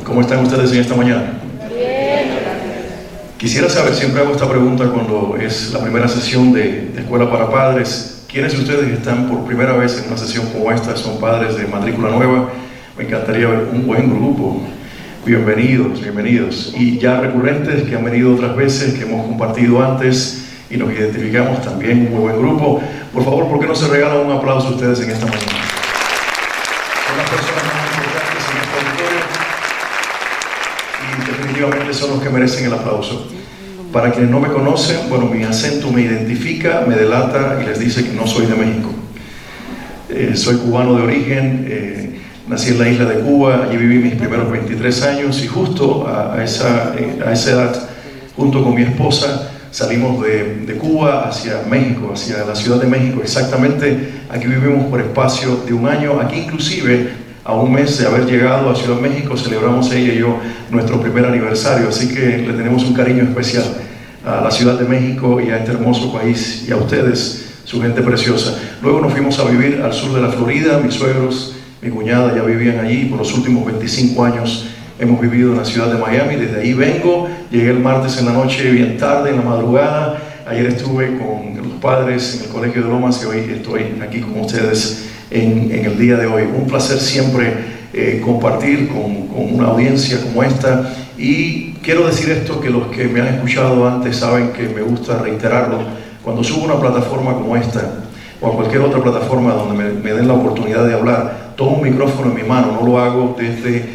¿Cómo están ustedes en esta mañana? Bien. Quisiera saber, siempre hago esta pregunta cuando es la primera sesión de Escuela para Padres. ¿Quiénes de ustedes están por primera vez en una sesión como esta? Son padres de matrícula nueva. Me encantaría ver un buen grupo. Bienvenidos, bienvenidos. Y ya recurrentes que han venido otras veces, que hemos compartido antes y nos identificamos también, un muy buen grupo. Por favor, ¿por qué no se regalan un aplauso a ustedes en esta mañana? Son las personas más importantes en esta auditorio y definitivamente son los que merecen el aplauso. Para quienes no me conocen, bueno, mi acento me identifica, me delata y les dice que no soy de México. Soy cubano de origen, nací en la isla de Cuba, allí viví mis primeros 23 años y justo a esa edad, junto con mi esposa, salimos de Cuba hacia México, hacia la Ciudad de México. Exactamente, aquí vivimos por espacio de un año. Aquí inclusive, a un mes de haber llegado a Ciudad de México, celebramos ella y yo nuestro primer aniversario, así que le tenemos un cariño especial a la Ciudad de México y a este hermoso país y a ustedes, su gente preciosa. Luego nos fuimos a vivir al sur de la Florida. Mis suegros, mi cuñada ya vivían allí. Por los últimos 25 años hemos vivido en la ciudad de Miami. Desde ahí vengo, llegué el martes en la noche bien tarde, en la madrugada. Ayer estuve con los padres en el Colegio de Lomas y hoy estoy aquí con ustedes en el día de hoy. Un placer siempre compartir con una audiencia como esta. Y quiero decir esto, que los que me han escuchado antes saben que me gusta reiterarlo. Cuando subo a una plataforma como esta o a cualquier otra plataforma donde me den la oportunidad de hablar, tomo un micrófono en mi mano. No lo hago desde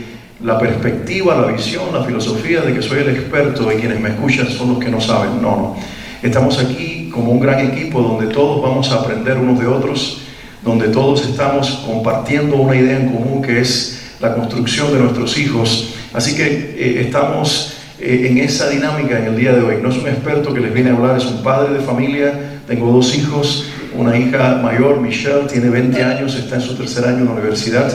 la perspectiva, la visión, la filosofía de que soy el experto y quienes me escuchan son los que no saben. No. Estamos aquí como un gran equipo donde todos vamos a aprender unos de otros, donde todos estamos compartiendo una idea en común que es la construcción de nuestros hijos. Así que estamos en esa dinámica en el día de hoy. No es un experto que les viene a hablar, es un padre de familia. Tengo 2 hijos, una hija mayor, Michelle, tiene 20 años, está en su tercer año en la universidad.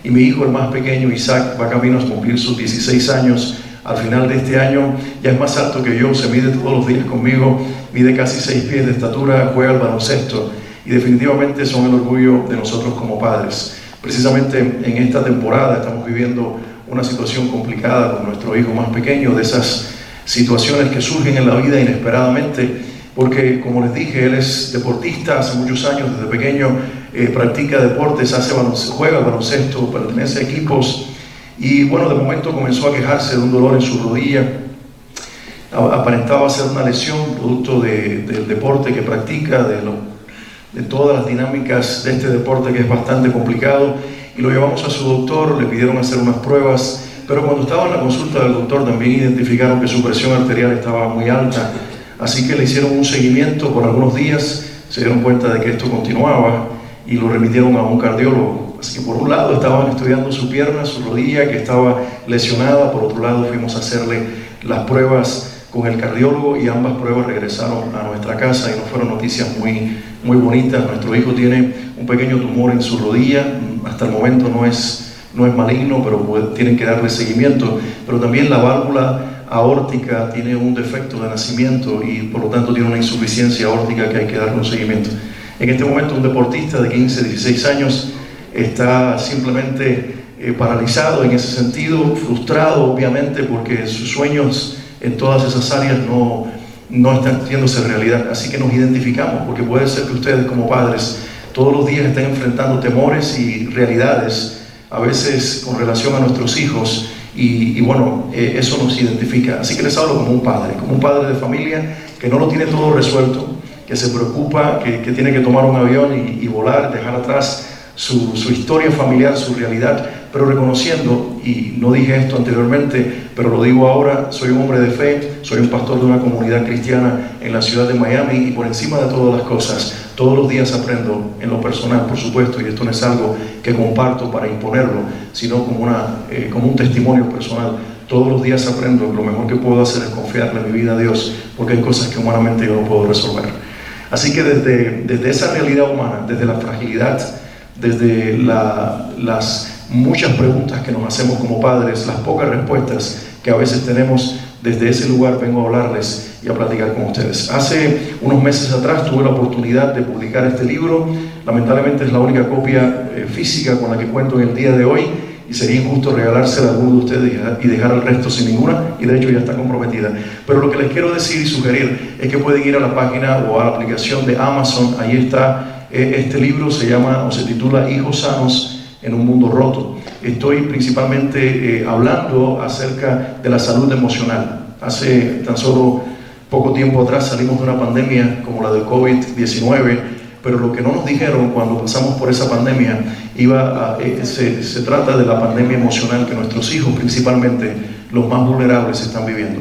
Y mi hijo, el más pequeño, Isaac, va camino a cumplir sus 16 años. Al final de este año ya es más alto que yo, se mide todos los días conmigo, mide casi 6 pies de estatura, juega al baloncesto y definitivamente son el orgullo de nosotros como padres. Precisamente en esta temporada estamos viviendo una situación complicada con nuestro hijo más pequeño, de esas situaciones que surgen en la vida inesperadamente, porque como les dije, él es deportista hace muchos años, desde pequeño practica deportes, juega al baloncesto, pertenece a equipos y bueno, de momento comenzó a quejarse de un dolor en su rodilla. Aparentaba ser una lesión producto del deporte que practica, de todas las dinámicas de este deporte que es bastante complicado, y lo llevamos a su doctor, le pidieron hacer unas pruebas, pero cuando estaba en la consulta del doctor también identificaron que su presión arterial estaba muy alta, así que le hicieron un seguimiento por algunos días, se dieron cuenta de que esto continuaba y lo remitieron a un cardiólogo. Así que por un lado estaban estudiando su pierna, su rodilla que estaba lesionada, por otro lado fuimos a hacerle las pruebas con el cardiólogo y ambas pruebas regresaron a nuestra casa y nos fueron noticias muy bonitas. Nuestro hijo tiene un pequeño tumor en su rodilla, hasta el momento no es maligno, pero tienen que darle seguimiento, pero también la válvula aórtica tiene un defecto de nacimiento y por lo tanto tiene una insuficiencia aórtica que hay que darle un seguimiento. En este momento un deportista de 15, 16 años está simplemente paralizado en ese sentido, frustrado obviamente porque sus sueños en todas esas áreas no están haciéndose realidad. Así que nos identificamos, porque puede ser que ustedes como padres todos los días estén enfrentando temores y realidades, a veces con relación a nuestros hijos, y bueno, eso nos identifica. Así que les hablo como un padre de familia que no lo tiene todo resuelto, que se preocupa, que tiene que tomar un avión y volar, dejar atrás su historia familiar, su realidad, pero reconociendo, y no dije esto anteriormente, pero lo digo ahora, soy un hombre de fe, soy un pastor de una comunidad cristiana en la ciudad de Miami, y por encima de todas las cosas, todos los días aprendo en lo personal, por supuesto, y esto no es algo que comparto para imponerlo, sino como un testimonio personal. Todos los días aprendo que lo mejor que puedo hacer es confiarle mi vida a Dios, porque hay cosas que humanamente yo no puedo resolver. Así que desde esa realidad humana, desde la fragilidad, desde las muchas preguntas que nos hacemos como padres, las pocas respuestas que a veces tenemos, desde ese lugar vengo a hablarles y a platicar con ustedes. Hace unos meses atrás tuve la oportunidad de publicar este libro. Lamentablemente es la única copia física con la que cuento en el día de hoy, y sería injusto regalársela a alguno de ustedes y dejar al resto sin ninguna, y de hecho ya está comprometida. Pero lo que les quiero decir y sugerir es que pueden ir a la página o a la aplicación de Amazon. Ahí está este libro, se llama o se titula Hijos Sanos en un Mundo Roto. Estoy principalmente hablando acerca de la salud emocional. Hace tan solo poco tiempo atrás salimos de una pandemia como la del COVID-19, pero lo que no nos dijeron cuando pasamos por esa pandemia se trata de la pandemia emocional que nuestros hijos, principalmente los más vulnerables, están viviendo.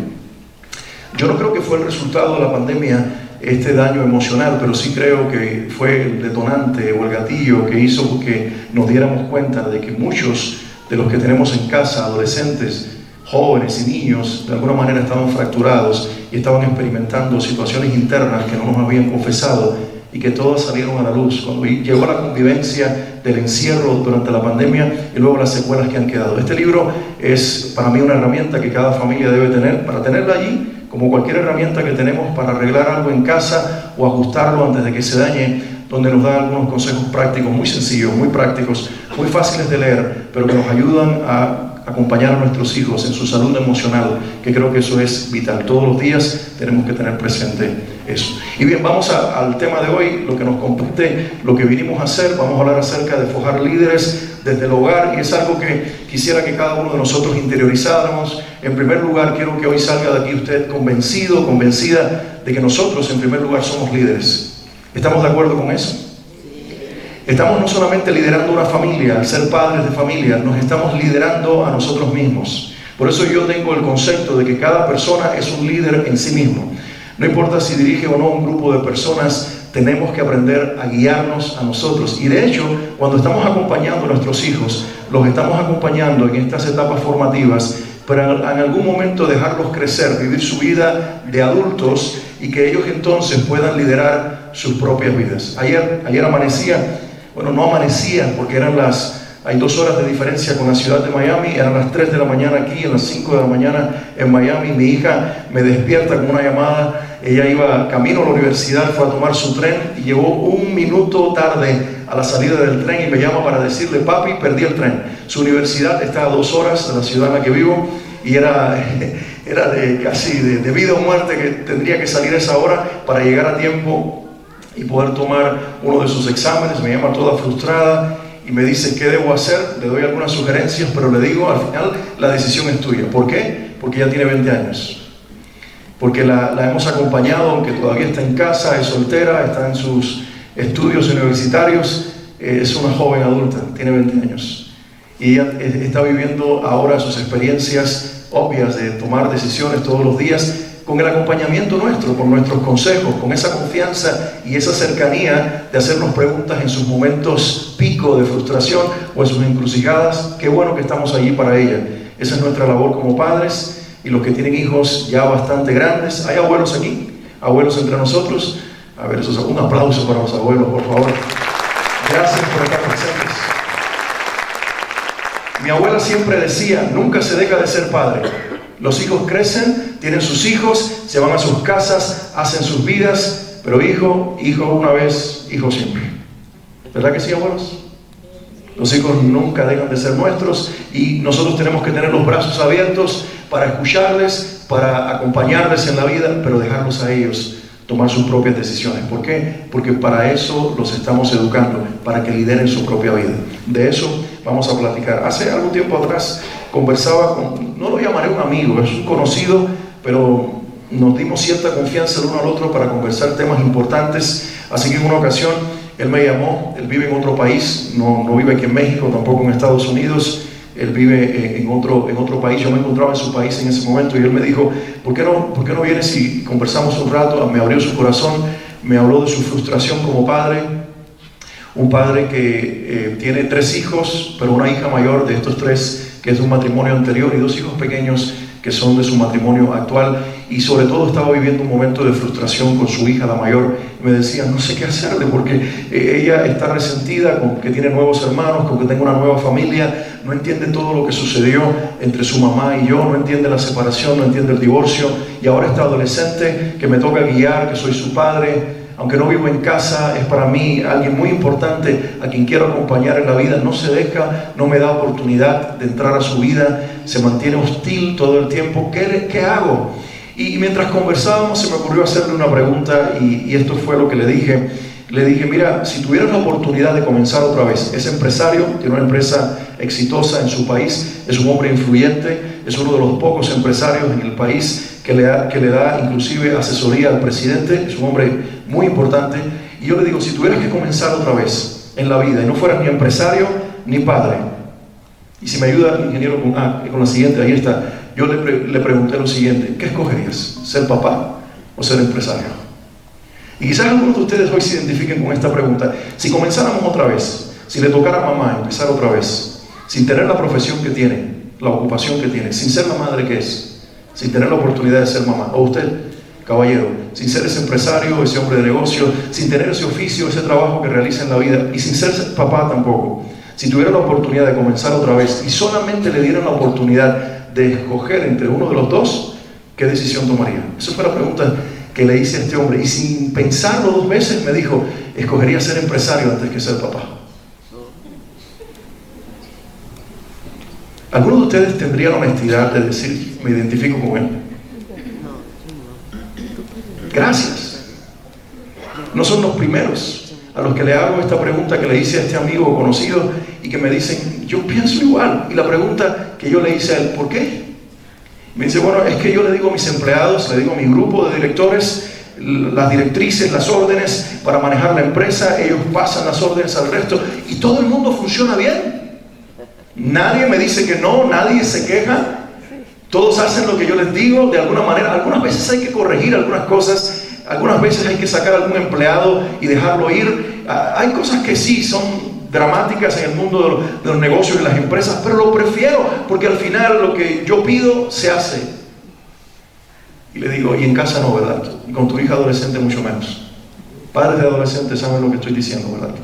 Yo no creo que fue el resultado de la pandemia este daño emocional, pero sí creo que fue el detonante o el gatillo que hizo que nos diéramos cuenta de que muchos de los que tenemos en casa, adolescentes, jóvenes y niños, de alguna manera estaban fracturados y estaban experimentando situaciones internas que no nos habían confesado y que todas salieron a la luz cuando llegó la convivencia del encierro durante la pandemia y luego las secuelas que han quedado. Este libro es para mí una herramienta que cada familia debe tener, para tenerla allí, como cualquier herramienta que tenemos para arreglar algo en casa o ajustarlo antes de que se dañe, donde nos da algunos consejos prácticos, muy sencillos, muy prácticos, muy fáciles de leer, pero que nos ayudan a acompañar a nuestros hijos en su salud emocional, que creo que eso es vital. Todos los días tenemos que tener presente eso. Y bien, vamos al tema de hoy, lo que nos compete, lo que vinimos a hacer. Vamos a hablar acerca de forjar líderes desde el hogar, y es algo que quisiera que cada uno de nosotros interiorizáramos. En primer lugar, quiero que hoy salga de aquí usted convencido, convencida de que nosotros en primer lugar somos líderes. ¿Estamos de acuerdo con eso? Estamos no solamente liderando una familia, al ser padres de familia, nos estamos liderando a nosotros mismos. Por eso yo tengo el concepto de que cada persona es un líder en sí mismo. No importa si dirige o no un grupo de personas, tenemos que aprender a guiarnos a nosotros. Y de hecho, cuando estamos acompañando a nuestros hijos, los estamos acompañando en estas etapas formativas, para en algún momento dejarlos crecer, vivir su vida de adultos y que ellos entonces puedan liderar sus propias vidas. Ayer amanecía. Bueno, no amanecía porque hay 2 horas de diferencia con la ciudad de Miami, eran las 3 de la mañana aquí, a las 5 de la mañana en Miami. Mi hija me despierta con una llamada, ella iba camino a la universidad, fue a tomar su tren y llegó 1 minuto tarde a la salida del tren y me llama para decirle: papi, perdí el tren. Su universidad está a 2 horas de la ciudad en la que vivo y era casi de vida o muerte que tendría que salir a esa hora para llegar a tiempo y poder tomar uno de sus exámenes. Me llama toda frustrada y me dice: ¿qué debo hacer? Le doy algunas sugerencias, pero le digo, al final la decisión es tuya. ¿Por qué? Porque ella tiene 20 años. Porque la hemos acompañado, aunque todavía está en casa, es soltera, está en sus estudios universitarios, es una joven adulta, tiene 20 años. Y ella está viviendo ahora sus experiencias obvias de tomar decisiones todos los días, con el acompañamiento nuestro, con nuestros consejos, con esa confianza y esa cercanía de hacernos preguntas en sus momentos pico de frustración o en sus encrucijadas. Qué bueno que estamos allí para ella. Esa es nuestra labor como padres, y los que tienen hijos ya bastante grandes. ¿Hay abuelos aquí? ¿Abuelos entre nosotros? A ver, un aplauso para los abuelos, por favor. Gracias por estar presentes. Mi abuela siempre decía: nunca se deja de ser padre. Los hijos crecen, tienen sus hijos, se van a sus casas, hacen sus vidas, pero hijo una vez, hijo siempre. ¿Verdad que sí, abuelos? Los hijos nunca dejan de ser nuestros y nosotros tenemos que tener los brazos abiertos para escucharles, para acompañarles en la vida, pero dejarlos a ellos tomar sus propias decisiones. ¿Por qué? Porque para eso los estamos educando, para que lideren su propia vida. De eso vamos a platicar. Hace algún tiempo atrás conversaba con, no lo llamaré un amigo, es un conocido, pero nos dimos cierta confianza el uno al otro para conversar temas importantes. Así que en una ocasión él me llamó. Él vive en otro país, no vive aquí en México, tampoco en Estados Unidos. Él vive en otro país. Yo me encontraba en su país en ese momento y él me dijo: ¿por qué no vienes y conversamos un rato? Me abrió su corazón, me habló de su frustración como padre. Un padre que tiene 3 hijos, pero una hija mayor de estos 3 que es de un matrimonio anterior, y 2 hijos pequeños que son de su matrimonio actual, y sobre todo estaba viviendo un momento de frustración con su hija, la mayor. Me decía: no sé qué hacerle porque ella está resentida con que tiene nuevos hermanos, con que tenga una nueva familia, no entiende todo lo que sucedió entre su mamá y yo, no entiende la separación, no entiende el divorcio, y ahora está adolescente que me toca guiar, que soy su padre. aunque no vivo en casa, es para mí alguien muy importante a quien quiero acompañar en la vida. No se deja, no me da oportunidad de entrar a su vida, se mantiene hostil todo el tiempo. ¿Qué hago? Y mientras conversábamos se me ocurrió hacerle una pregunta y esto fue lo que le dije. Le dije, mira, si tuvieras la oportunidad de comenzar otra vez, es empresario, tiene una empresa exitosa en su país, es un hombre influyente, es uno de los pocos empresarios en el país que le da inclusive asesoría al presidente, es un hombre muy importante. Y yo le digo, si tuvieras que comenzar otra vez en la vida y no fueras ni empresario ni padre, y si me ayuda el ingeniero con la siguiente, ahí está, yo le pregunté lo siguiente, ¿qué escogerías? ¿Ser papá o ser empresario? Y quizás algunos de ustedes hoy se identifiquen con esta pregunta. Si comenzáramos otra vez, si le tocara a mamá empezar otra vez, sin tener la profesión que tiene, la ocupación que tiene, sin ser la madre que es, sin tener la oportunidad de ser mamá, o usted, caballero, sin ser ese empresario, ese hombre de negocio, sin tener ese oficio, ese trabajo que realiza en la vida, y sin ser papá tampoco, si tuviera la oportunidad de comenzar otra vez y solamente le dieran la oportunidad de escoger entre uno de los dos, ¿qué decisión tomaría? Esa fue la pregunta que le hice a este hombre, y sin pensarlo 2 veces me dijo, escogería ser empresario antes que ser papá. ¿Algunos de ustedes tendrían la honestidad de decir, me identifico con él? Gracias. No son los primeros a los que le hago esta pregunta que le hice a este amigo o conocido y que me dicen, yo pienso igual. Y la pregunta que yo le hice a él, ¿por qué? Me dice, bueno, es que yo le digo a mis empleados, le digo a mi grupo de directores, las directrices, las órdenes para manejar la empresa, ellos pasan las órdenes al resto y todo el mundo funciona bien. Nadie me dice que no, nadie se queja, todos hacen lo que yo les digo de alguna manera. Algunas veces hay que corregir algunas cosas, algunas veces hay que sacar a algún empleado y dejarlo ir. Hay cosas que sí son dramáticas en el mundo de los negocios y las empresas, pero lo prefiero porque al final lo que yo pido se hace. Y le digo, y en casa no, ¿verdad? Y con tu hija adolescente mucho menos. Padres de adolescentes saben lo que estoy diciendo, ¿verdad?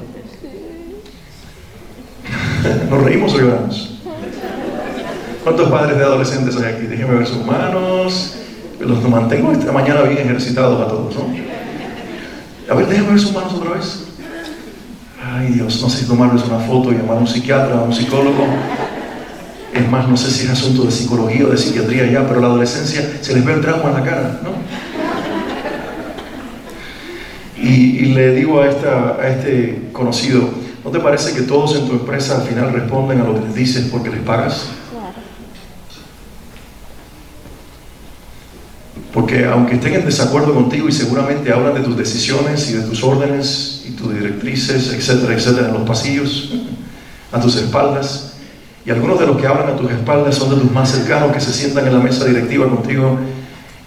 ¿Nos reímos o lloramos? ¿Cuántos padres de adolescentes hay aquí? Déjenme ver sus manos. Los mantengo esta mañana bien ejercitados a todos, ¿no? A ver, déjenme ver sus manos otra vez. Ay Dios, no sé si tomarles una foto y llamar a un psiquiatra, a un psicólogo. Es más, no sé si es asunto de psicología o de psiquiatría ya, pero la adolescencia se les ve el trauma en la cara, ¿no? Y le digo a este conocido, ¿no te parece que todos en tu empresa al final responden a lo que les dices porque les pagas? Porque aunque estén en desacuerdo contigo y seguramente hablan de tus decisiones y de tus órdenes y tus directrices, etcétera, etcétera, en los pasillos, a tus espaldas, y algunos de los que hablan a tus espaldas son de tus más cercanos que se sientan en la mesa directiva contigo,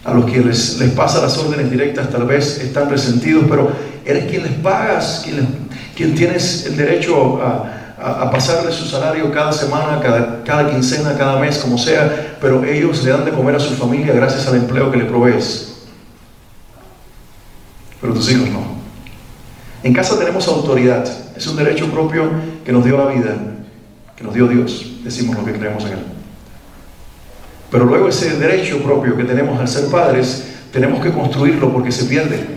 a los que les pasa las órdenes directas tal vez están resentidos, pero eres quien les pagas, quien tienes el derecho a pasarle su salario cada semana, cada quincena, cada mes, como sea, pero ellos le dan de comer a su familia gracias al empleo que le provees. Pero tus hijos no. En casa tenemos autoridad, es un derecho propio que nos dio la vida, que nos dio Dios, decimos lo que creemos en Él. Pero luego ese derecho propio que tenemos al ser padres, tenemos que construirlo porque se pierde.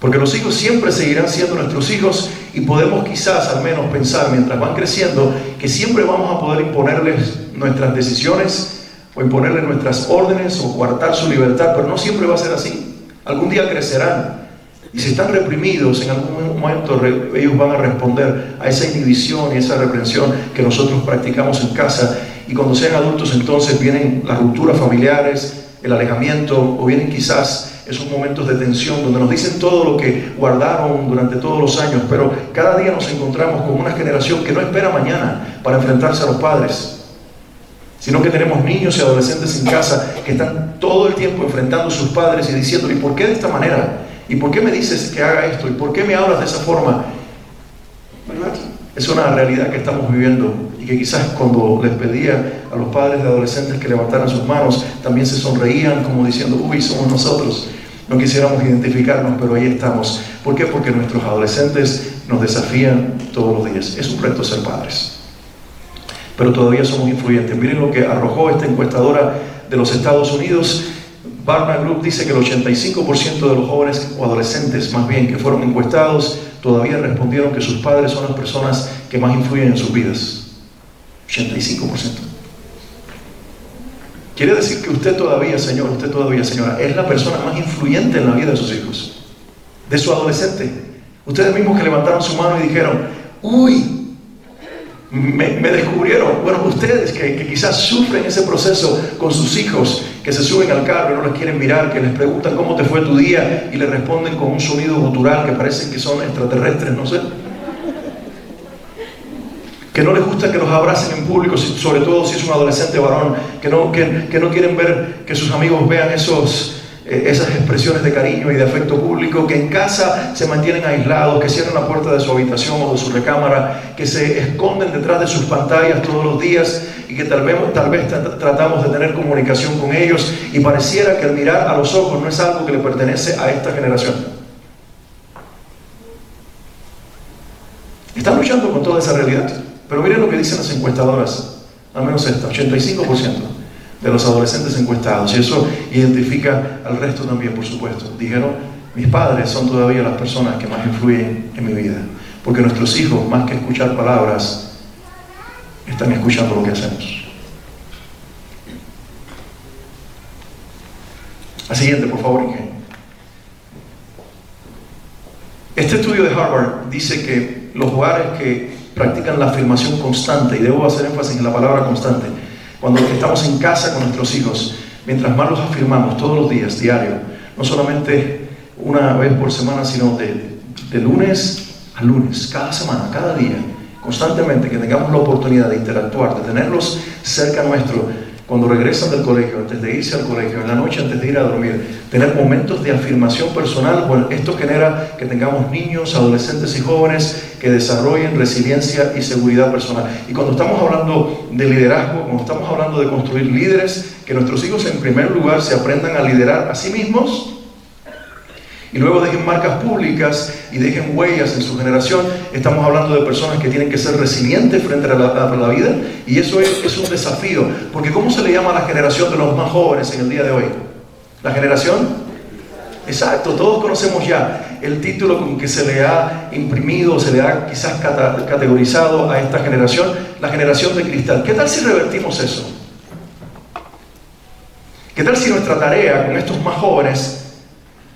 Porque los hijos siempre seguirán siendo nuestros hijos y podemos quizás al menos pensar mientras van creciendo que siempre vamos a poder imponerles nuestras decisiones o imponerles nuestras órdenes o coartar su libertad, pero no siempre va a ser así. Algún día crecerán y si están reprimidos en algún momento ellos van a responder a esa inhibición y esa reprensión que nosotros practicamos en casa, y cuando sean adultos entonces vienen las rupturas familiares, el alejamiento, o vienen quizás esos momentos de tensión donde nos dicen todo lo que guardaron durante todos los años, pero cada día nos encontramos con una generación que no espera mañana para enfrentarse a los padres, sino que tenemos niños y adolescentes en casa que están todo el tiempo enfrentando a sus padres y diciendo, ¿y por qué de esta manera? ¿Y por qué me dices que haga esto? ¿Y por qué me hablas de esa forma? ¿Verdad? Es una realidad que estamos viviendo y que quizás cuando les pedía a los padres de adolescentes que levantaran sus manos, también se sonreían como diciendo, uy, somos nosotros. No quisiéramos identificarnos, pero ahí estamos. ¿Por qué? Porque nuestros adolescentes nos desafían todos los días. Es un reto ser padres. Pero todavía somos influyentes. Miren lo que arrojó esta encuestadora de los Estados Unidos. Barna Group dice que el 85% de los jóvenes o adolescentes, más bien, que fueron encuestados, todavía respondieron que sus padres son las personas que más influyen en sus vidas. 85%. Quiere decir que usted todavía, señor, usted todavía, señora, es la persona más influyente en la vida de sus hijos, de su adolescente. Ustedes mismos que levantaron su mano y dijeron, uy, me descubrieron. Bueno, ustedes que quizás sufren ese proceso con sus hijos, que se suben al carro y no les quieren mirar, que les preguntan cómo te fue tu día y le responden con un sonido gutural que parecen que son extraterrestres, no sé. Que no les gusta que los abracen en público, sobre todo si es un adolescente varón, que no quieren ver que sus amigos vean esas expresiones de cariño y de afecto público, que en casa se mantienen aislados, que cierran la puerta de su habitación o de su recámara, que se esconden detrás de sus pantallas todos los días y que tal vez tratamos de tener comunicación con ellos y pareciera que el mirar a los ojos no es algo que le pertenece a esta generación. Están luchando con toda esa realidad, pero miren lo que dicen las encuestadoras, al menos esta, 85% de los adolescentes encuestados, y eso identifica al resto también, por supuesto. Dijeron, mis padres son todavía las personas que más influyen en mi vida, porque nuestros hijos, más que escuchar palabras, están escuchando lo que hacemos. La siguiente, por favor, Inge. Este estudio de Harvard dice que los hogares que practican la afirmación constante, y debo hacer énfasis en la palabra constante, cuando estamos en casa con nuestros hijos, mientras más los afirmamos todos los días, diario, no solamente una vez por semana, sino de lunes a lunes, cada semana, cada día, constantemente, que tengamos la oportunidad de interactuar, de tenerlos cerca nuestro, cuando regresan del colegio, antes de irse al colegio, en la noche antes de ir a dormir, tener momentos de afirmación personal. Bueno, esto genera que tengamos niños, adolescentes y jóvenes que desarrollen resiliencia y seguridad personal. Y cuando estamos hablando de liderazgo, cuando estamos hablando de construir líderes, que nuestros hijos en primer lugar se aprendan a liderar a sí mismos y luego dejen marcas públicas y dejen huellas en su generación. Estamos hablando de personas que tienen que ser resilientes frente a la vida, y eso es un desafío, porque ¿cómo se le llama a la generación de los más jóvenes en el día de hoy? ¿La generación? Exacto, todos conocemos ya el título con que se le ha imprimido, se le ha quizás categorizado a esta generación, la generación de cristal. ¿Qué tal si revertimos eso? ¿Qué tal si nuestra tarea con estos más jóvenes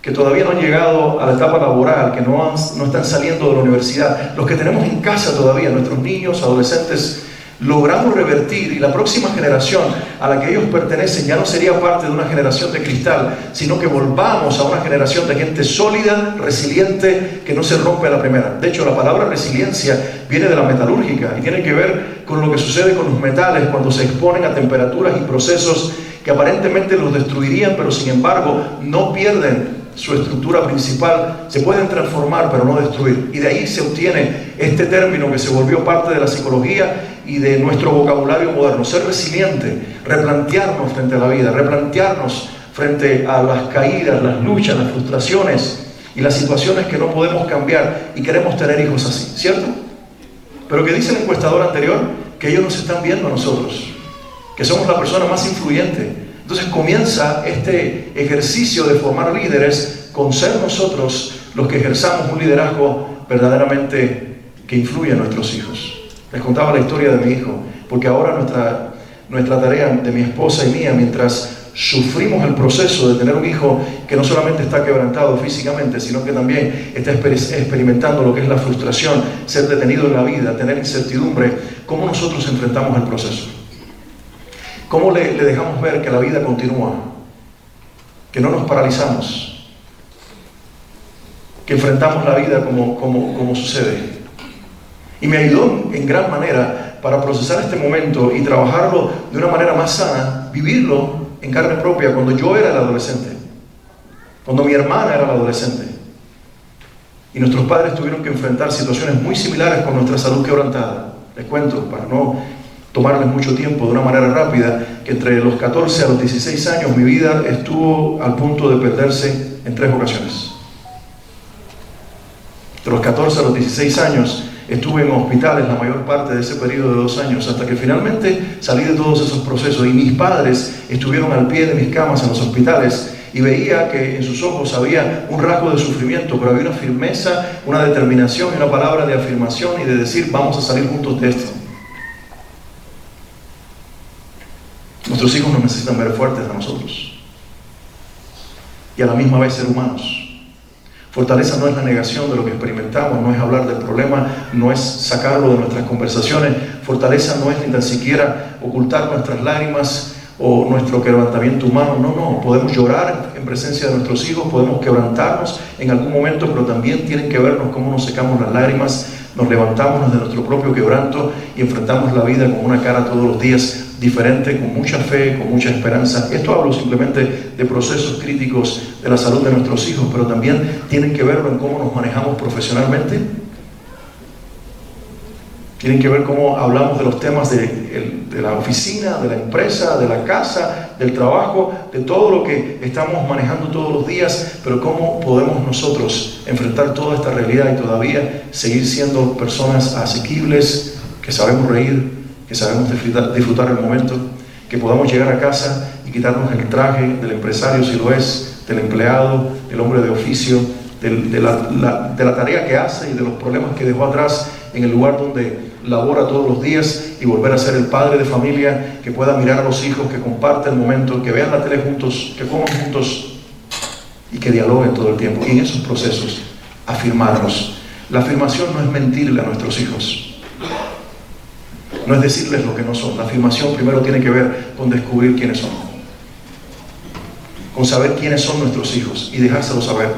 que todavía no han llegado a la etapa laboral, que no están saliendo de la universidad, los que tenemos en casa todavía, nuestros niños, adolescentes, logramos revertir, y la próxima generación a la que ellos pertenecen ya no sería parte de una generación de cristal, sino que volvamos a una generación de gente sólida, resiliente, que no se rompe a la primera? De hecho, la palabra resiliencia viene de la metalúrgica y tiene que ver con lo que sucede con los metales cuando se exponen a temperaturas y procesos que aparentemente los destruirían, pero sin embargo no pierden su estructura principal, se pueden transformar pero no destruir. Y de ahí se obtiene este término que se volvió parte de la psicología y de nuestro vocabulario moderno: ser resiliente, replantearnos frente a la vida, replantearnos frente a las caídas, las luchas, las frustraciones y las situaciones que no podemos cambiar, y queremos tener hijos así, ¿cierto? Pero ¿qué dice el encuestador anterior? Que ellos nos están viendo a nosotros, que somos la persona más influyente. Entonces comienza este ejercicio de formar líderes con ser nosotros los que ejerzamos un liderazgo verdaderamente que influye en nuestros hijos. Les contaba la historia de mi hijo, porque ahora nuestra tarea de mi esposa y mía, mientras sufrimos el proceso de tener un hijo que no solamente está quebrantado físicamente, sino que también está experimentando lo que es la frustración, ser detenido en la vida, tener incertidumbre, ¿cómo nosotros enfrentamos el proceso? ¿Cómo le dejamos ver que la vida continúa? Que no nos paralizamos, que enfrentamos la vida como sucede. Y me ayudó en gran manera para procesar este momento y trabajarlo de una manera más sana, vivirlo en carne propia cuando yo era el adolescente, cuando mi hermana era la adolescente. Y nuestros padres tuvieron que enfrentar situaciones muy similares con nuestra salud quebrantada. Les cuento, para no tomarles mucho tiempo, de una manera rápida, que entre los 14 a los 16 años mi vida estuvo al punto de perderse en 3 ocasiones. De los 14 a los 16 años estuve en hospitales la mayor parte de ese periodo de 2 años, hasta que finalmente salí de todos esos procesos, y mis padres estuvieron al pie de mis camas en los hospitales, y veía que en sus ojos había un rasgo de sufrimiento, pero había una firmeza, una determinación y una palabra de afirmación y de decir, vamos a salir juntos de esto. Nuestros hijos nos necesitan ver fuertes a nosotros y a la misma vez ser humanos. Fortaleza no es la negación de lo que experimentamos, no es hablar del problema, no es sacarlo de nuestras conversaciones. Fortaleza no es ni tan siquiera ocultar nuestras lágrimas o nuestro quebrantamiento humano. No, podemos llorar en presencia de nuestros hijos, podemos quebrantarnos en algún momento, pero también tienen que vernos cómo nos secamos las lágrimas, nos levantamos de nuestro propio quebranto y enfrentamos la vida con una cara todos los días diferente, con mucha fe, con mucha esperanza. Esto hablo simplemente de procesos críticos de la salud de nuestros hijos, pero también tienen que verlo en cómo nos manejamos profesionalmente. Tienen que ver cómo hablamos de los temas de la oficina, de la empresa, de la casa, del trabajo, de todo lo que estamos manejando todos los días, pero cómo podemos nosotros enfrentar toda esta realidad y todavía seguir siendo personas asequibles, que sabemos reír, que sabemos disfrutar el momento, que podamos llegar a casa y quitarnos el traje del empresario si lo es, del empleado, del hombre de oficio, de la tarea que hace y de los problemas que dejó atrás en el lugar donde labora todos los días y volver a ser el padre de familia que pueda mirar a los hijos, que comparte el momento, que vean la tele juntos, que coman juntos y que dialoguen todo el tiempo. Y en esos procesos, afirmarlos. La afirmación no es mentirle a nuestros hijos. No es decirles lo que no son. La afirmación primero tiene que ver con descubrir quiénes son. Con saber quiénes son nuestros hijos y dejárselos saber.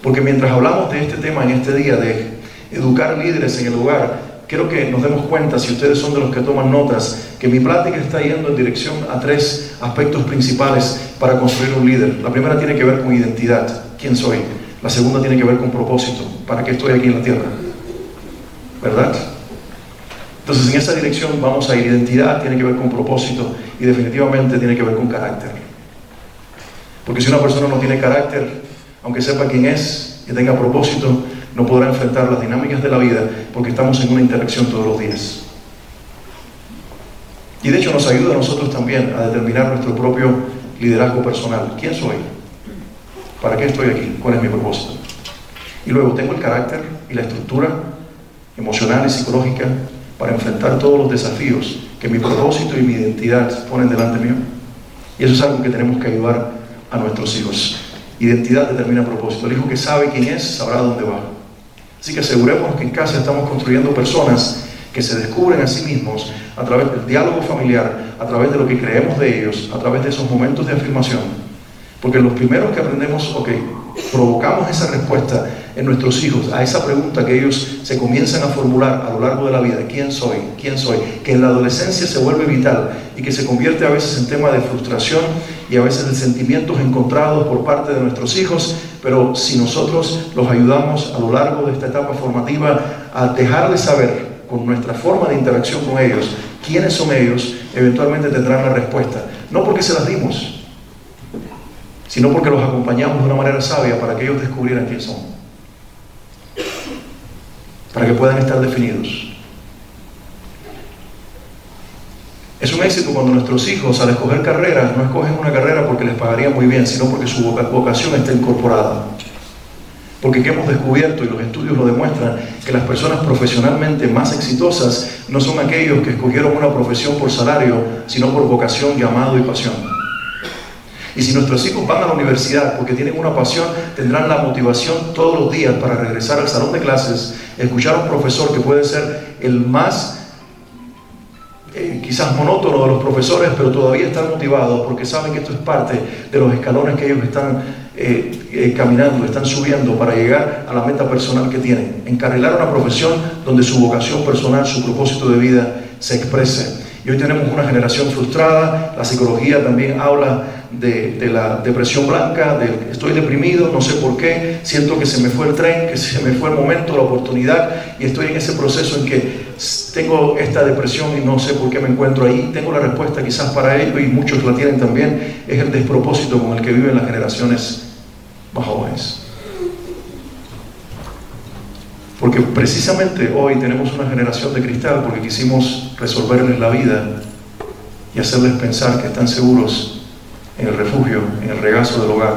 Porque mientras hablamos de este tema en este día, de educar líderes en el hogar, quiero que nos demos cuenta, si ustedes son de los que toman notas, que mi plática está yendo en dirección a 3 aspectos principales para construir un líder. La primera tiene que ver con identidad, quién soy. La segunda tiene que ver con propósito, para qué estoy aquí en la tierra, ¿verdad? Entonces en esa dirección vamos a ir. Identidad tiene que ver con propósito y definitivamente tiene que ver con carácter. Porque si una persona no tiene carácter, aunque sepa quién es y tenga propósito, no podrá enfrentar las dinámicas de la vida porque estamos en una interacción todos los días. Y de hecho nos ayuda a nosotros también a determinar nuestro propio liderazgo personal. ¿Quién soy? ¿Para qué estoy aquí? ¿Cuál es mi propósito? Y luego tengo el carácter y la estructura emocional y psicológica para enfrentar todos los desafíos que mi propósito y mi identidad ponen delante mío. Y eso es algo que tenemos que ayudar a nuestros hijos. Identidad determina propósito. El hijo que sabe quién es, sabrá dónde va. Así que asegurémonos que en casa estamos construyendo personas que se descubren a sí mismos a través del diálogo familiar, a través de lo que creemos de ellos, a través de esos momentos de afirmación. Porque los primeros que aprendemos, provocamos esa respuesta en nuestros hijos, a esa pregunta que ellos se comienzan a formular a lo largo de la vida, ¿quién soy? ¿Quién soy? Que en la adolescencia se vuelve vital y que se convierte a veces en tema de frustración y a veces de sentimientos encontrados por parte de nuestros hijos, pero si nosotros los ayudamos a lo largo de esta etapa formativa a dejarles saber con nuestra forma de interacción con ellos quiénes son ellos, eventualmente tendrán la respuesta. No porque se las dimos, sino porque los acompañamos de una manera sabia para que ellos descubrieran quién son, para que puedan estar definidos. Es un éxito cuando nuestros hijos, al escoger carreras, no escogen una carrera porque les pagaría muy bien, sino porque su vocación está incorporada. Porque que hemos descubierto, y los estudios lo demuestran, que las personas profesionalmente más exitosas no son aquellos que escogieron una profesión por salario, sino por vocación, llamado y pasión. Y si nuestros hijos van a la universidad porque tienen una pasión, tendrán la motivación todos los días para regresar al salón de clases, escuchar a un profesor que puede ser el más quizás monótono de los profesores, pero todavía están motivados porque saben que esto es parte de los escalones que ellos están caminando, están subiendo para llegar a la meta personal que tienen. Encarrilar una profesión donde su vocación personal, su propósito de vida se exprese. Y hoy tenemos una generación frustrada. La psicología también habla de la depresión blanca, de estoy deprimido, no sé por qué, siento que se me fue el tren, que se me fue el momento, la oportunidad, y estoy en ese proceso en que tengo esta depresión y no sé por qué me encuentro ahí. Tengo la respuesta quizás para ello, y muchos la tienen también, es el despropósito con el que viven las generaciones más jóvenes. Porque precisamente hoy tenemos una generación de cristal porque quisimos resolverles la vida y hacerles pensar que están seguros en el refugio, en el regazo del hogar,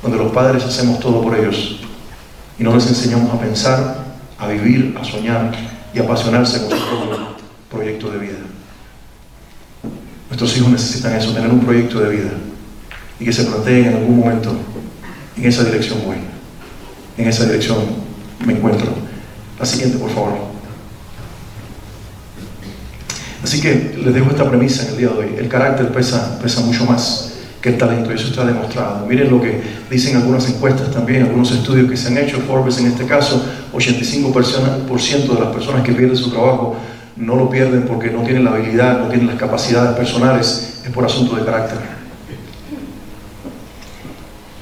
donde los padres hacemos todo por ellos y no les enseñamos a pensar, a vivir, a soñar y a apasionarse con su propio proyecto de vida. Nuestros hijos necesitan eso, tener un proyecto de vida y que se planteen en algún momento: en esa dirección voy, en esa dirección me encuentro. La siguiente, por favor. Así que les dejo esta premisa en el día de hoy: el carácter pesa mucho más que el talento, y eso está demostrado. Miren lo que dicen algunas encuestas también, algunos estudios que se han hecho. Forbes, en este caso, 85% de las personas que pierden su trabajo no lo pierden porque no tienen la habilidad, no tienen las capacidades personales, es por asunto de carácter.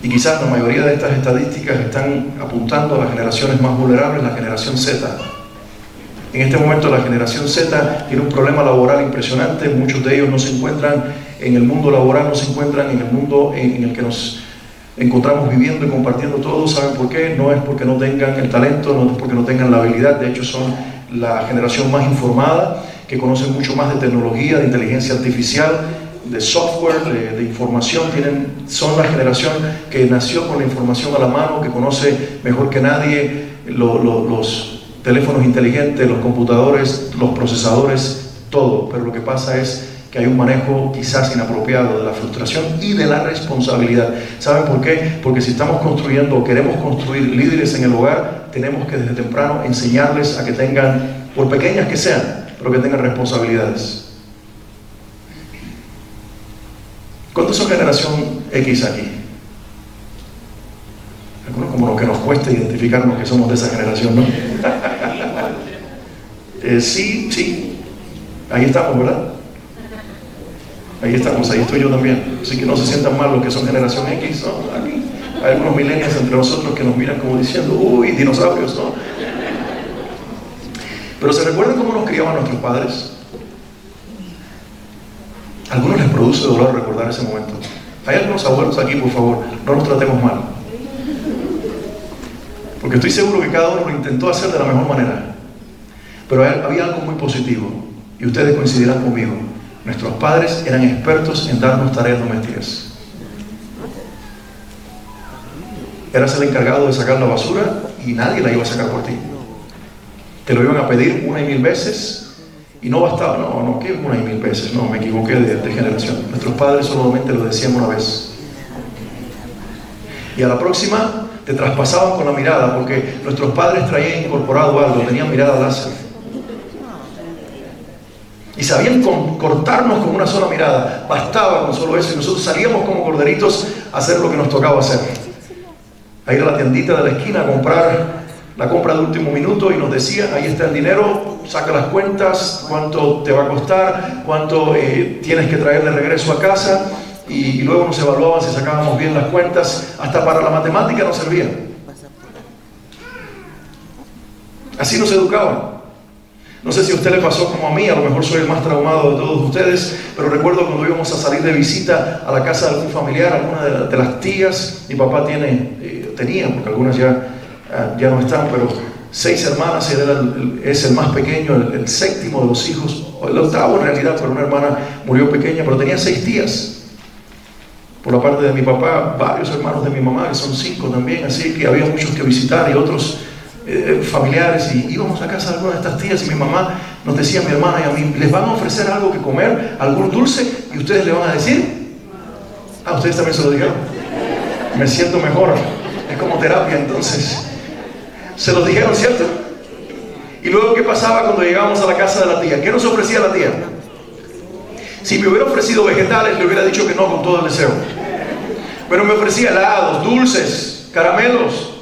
Y quizás la mayoría de estas estadísticas están apuntando a las generaciones más vulnerables, la generación Z. En este momento la generación Z tiene un problema laboral impresionante. Muchos de ellos no se encuentran en el mundo laboral, no se encuentran en el mundo en el que nos encontramos viviendo y compartiendo todo. ¿Saben por qué? No es porque no tengan el talento, no es porque no tengan la habilidad. De hecho, son la generación más informada, que conocen mucho más de tecnología, de inteligencia artificial, de software, de información. Son la generación que nació con la información a la mano, que conoce mejor que nadie los teléfonos inteligentes, los computadores, los procesadores, todo. Pero lo que pasa es que hay un manejo quizás inapropiado de la frustración y de la responsabilidad. ¿Saben por qué? Porque si estamos construyendo o queremos construir líderes en el hogar, tenemos que desde temprano enseñarles a que tengan, por pequeñas que sean, pero que tengan responsabilidades. ¿Cuántos son generación X aquí? Algunos como lo que nos cuesta identificarnos que somos de esa generación, ¿no? Sí, ahí estamos, ¿verdad? Ahí estamos, ahí estoy yo también. Así que no se sientan mal los que son generación X, ¿no? Aquí hay algunos millennials entre nosotros que nos miran como diciendo: uy, dinosaurios, ¿no? Pero ¿se recuerdan cómo nos criaban nuestros padres? A algunos les produce dolor recordar ese momento. Hay algunos abuelos aquí, por favor, no nos tratemos mal, porque estoy seguro que cada uno lo intentó hacer de la mejor manera. Pero había algo muy positivo, y ustedes coincidirán conmigo: nuestros padres eran expertos en darnos tareas domésticas. Eras el encargado de sacar la basura y nadie la iba a sacar por ti. Te lo iban a pedir 1 y 1000 veces y no bastaba. No, ¿qué 1 y 1000 veces? No, me equivoqué de generación. Nuestros padres solamente lo decían una vez. Y a la próxima te traspasaban con la mirada, porque nuestros padres traían incorporado algo, tenían mirada láser. Y sabían cortarnos con una sola mirada. Bastaba con solo eso y nosotros salíamos como corderitos a hacer lo que nos tocaba hacer. A ir a la tiendita de la esquina a comprar la compra de último minuto, y nos decían: ahí está el dinero, saca las cuentas, cuánto te va a costar, cuánto tienes que traer de regreso a casa. Y luego nos evaluaban si sacábamos bien las cuentas. Hasta para la matemática nos servía. Así nos educaban. No sé si a usted le pasó como a mí, a lo mejor soy el más traumado de todos ustedes, pero recuerdo cuando íbamos a salir de visita a la casa de algún familiar, alguna de las tías. Mi papá tenía, porque algunas ya no están, pero 6 hermanas, él es el más pequeño, el séptimo de los hijos, o el octavo en realidad, pero una hermana murió pequeña, pero tenía 6 tías. Por la parte de mi papá, varios hermanos de mi mamá, que son 5 también, así que había muchos que visitar y otros familiares, y íbamos a casa de alguna de estas tías y mi mamá nos decía, a mi hermana y a mí: les van a ofrecer algo que comer, algún dulce, y ustedes le van a decir: ustedes también se lo dijeron. Me siento mejor, es como terapia. Entonces se lo dijeron, ¿cierto? Y luego, ¿qué pasaba cuando llegábamos a la casa de la tía? ¿Qué nos ofrecía la tía? Si me hubiera ofrecido vegetales, le hubiera dicho que no con todo el deseo, pero me ofrecía helados, dulces, caramelos,